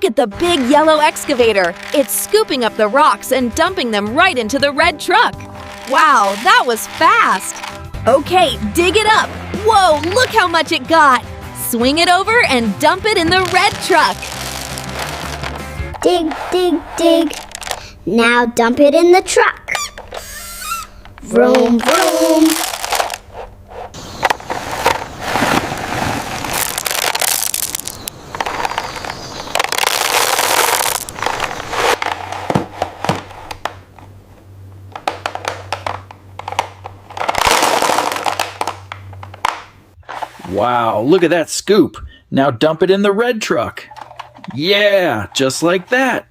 Look at the big yellow excavator. It's scooping up the rocks and dumping them right into the red truck. Wow, that was fast. Okay, dig it up. Whoa, look how much it got. Swing it over and dump it in the red truck. Dig, dig, dig. Now dump it in the truck. Vroom, vroom. Wow, look at that scoop. Now dump it in the red truck. Yeah, just like that.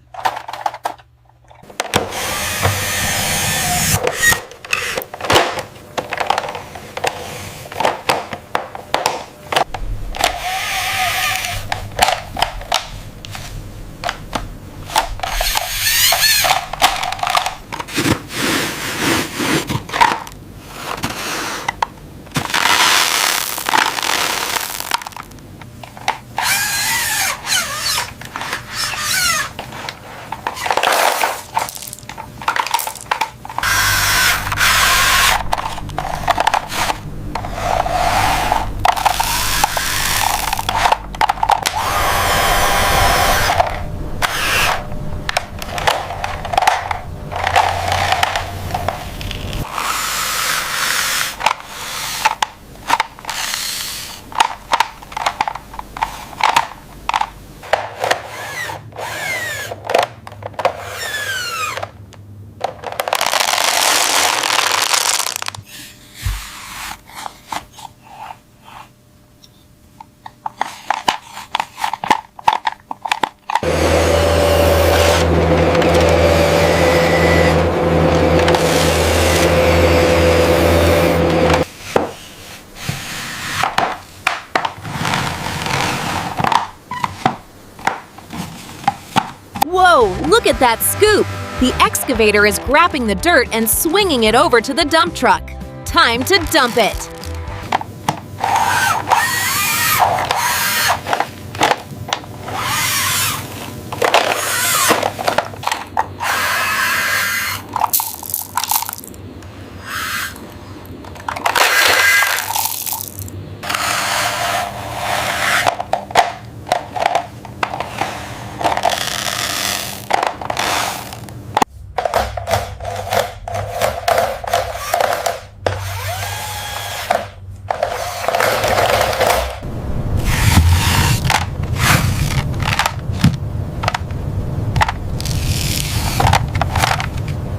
Whoa, look at that scoop! The excavator is grabbing the dirt and swinging it over to the dump truck. Time to dump it!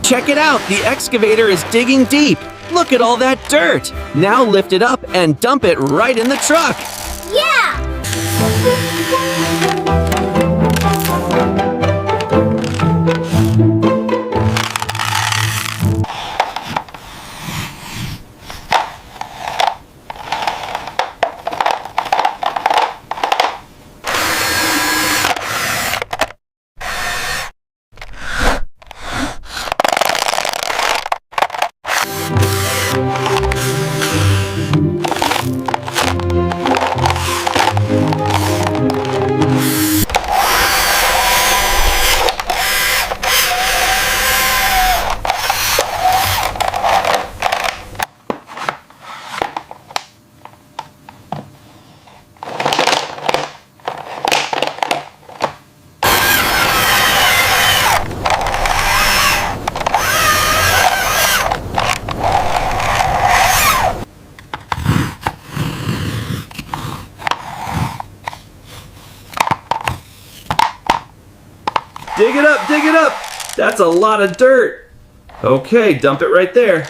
Check it out, the excavator is digging deep. Look at all that dirt. Now lift it up and dump it right in the truck. Yeah! Dig it up, dig it up. That's a lot of dirt. Okay, dump it right there.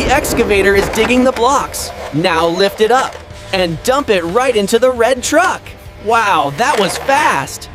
excavator is digging the blocks. Now lift it up and dump it right into the red truck. Wow, that was fast.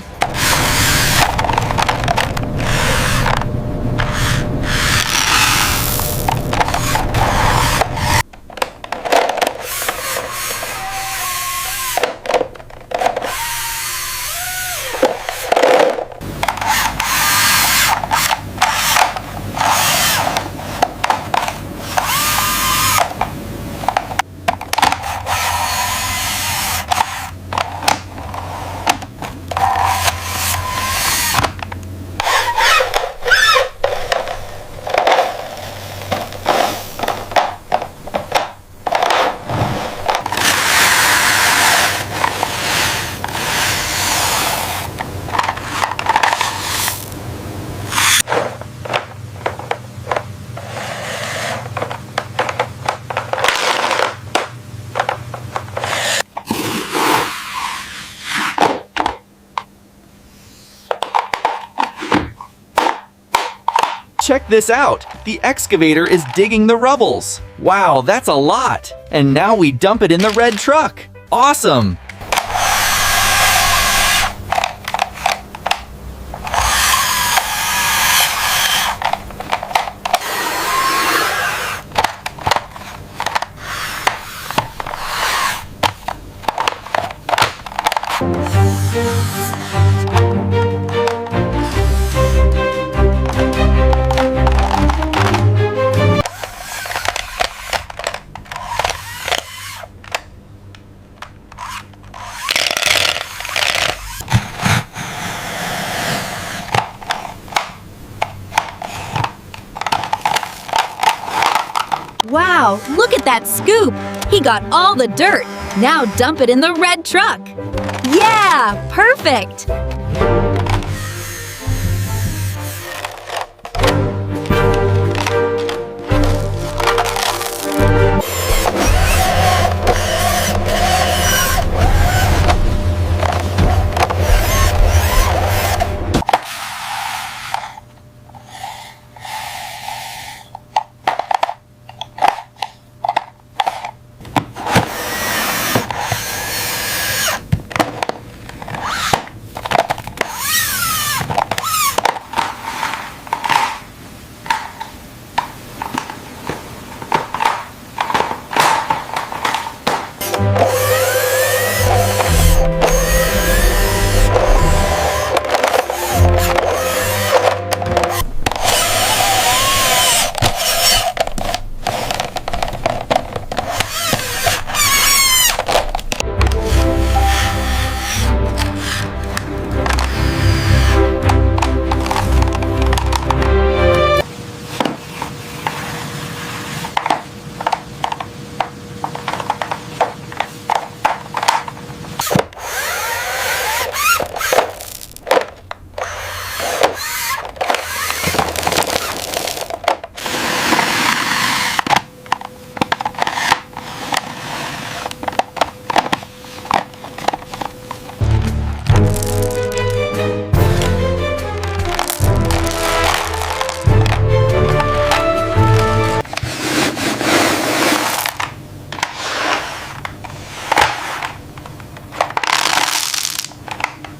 Check this out. The excavator is digging the rubbles. Wow, that's a lot. And now we dump it in the red truck. Awesome! Wow, look at that scoop! He got all the dirt. Now dump it in the red truck. Yeah, perfect!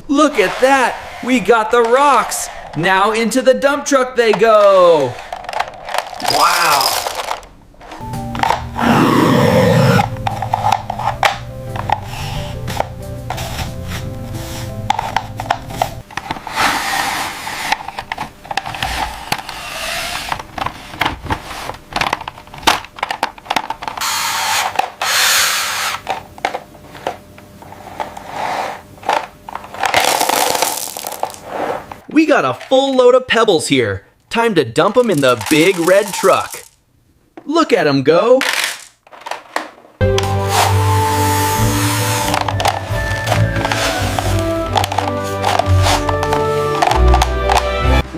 Look at that! We got the rocks! Now into the dump truck they go! Wow! We got a full load of pebbles here. Time to dump them in the big red truck. Look at them go.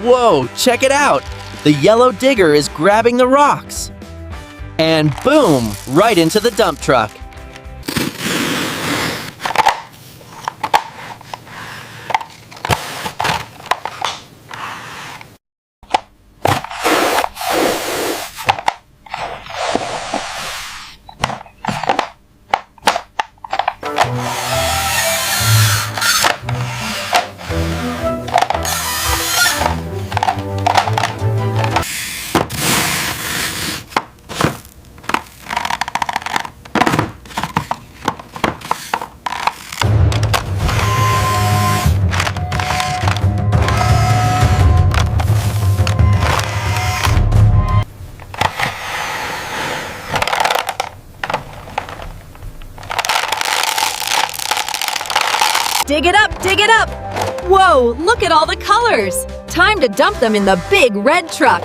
Whoa, check it out. The yellow digger is grabbing the rocks. And boom, right into the dump truck. Dig it up, dig it up! Whoa, look at all the colors! Time to dump them in the big red truck.